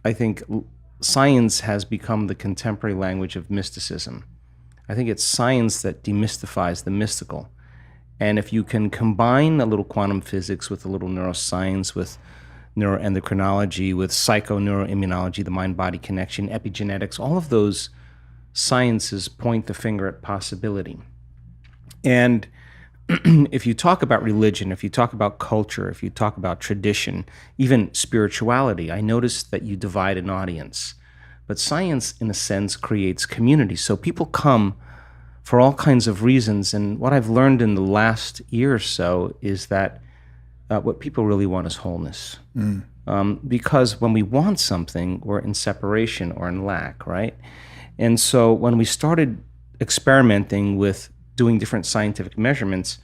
I think science has become the contemporary language of mysticism. I think it's science that demystifies the mystical. And if you can combine a little quantum physics with a little neuroscience, with neuroendocrinology, with psychoneuroimmunology, the mind-body connection, epigenetics, all of those sciences point the finger at possibility. And if you talk about religion, if you talk about culture, if you talk about tradition, even spirituality, I notice that you divide an audience. But science, in a sense, creates community. So people come for all kinds of reasons. And what I've learned in the last year or so is that what people really want is wholeness. Because when we want something, we're in separation or in lack, right? And so when we started experimenting with doing different scientific measurements,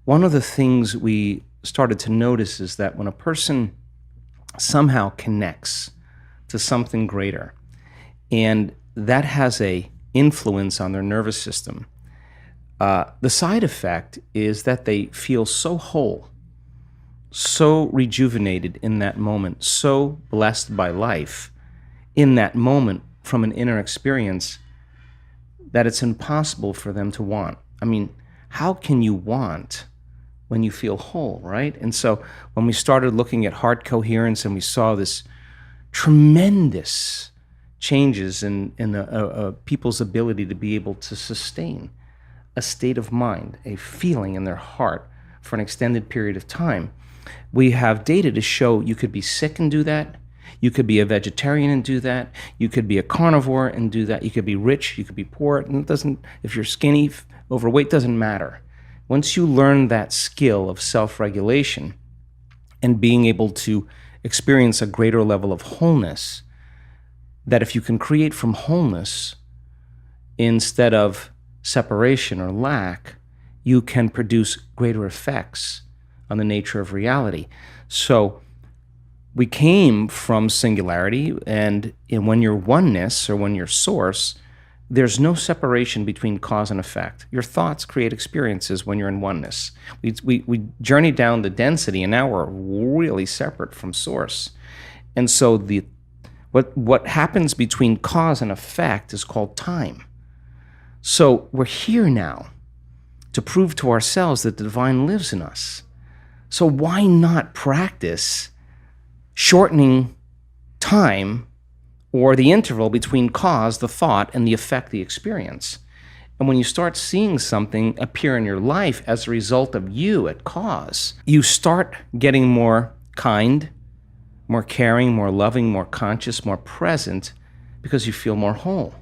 one of the things we started to notice is that when a person somehow connects to something greater, and that has a influence on their nervous system, the side effect is that they feel so whole, so rejuvenated in that moment, so blessed by life in that moment from an inner experience that it's impossible for them to want. I mean, how can you want when you feel whole, right? And so when we started looking at heart coherence and we saw this tremendous changes in people's ability to be able to sustain a state of mind, a feeling in their heart for an extended period of time, we have data to show you could be sick and do that. You could be a vegetarian and do that. You could be a carnivore and do that. You could be rich. You could be poor. And it doesn't, if you're skinny, overweight, doesn't matter. Once you learn that skill of self-regulation and being able to experience a greater level of wholeness, that if you can create from wholeness instead of separation or lack, you can produce greater effects on the nature of reality. So we came from singularity, and when you're oneness or when you're source, there's no separation between cause and effect. Your thoughts create experiences when you're in oneness. We journey down the density, and now we're really separate from source. And so what happens between cause and effect is called time. So we're here now to prove to ourselves that the divine lives in us. So why not practice shortening time or the interval between cause, the thought, and the effect, the experience? And when you start seeing something appear in your life as a result of you at cause, you start getting more kind, more caring, more loving, more conscious, more present, because you feel more whole.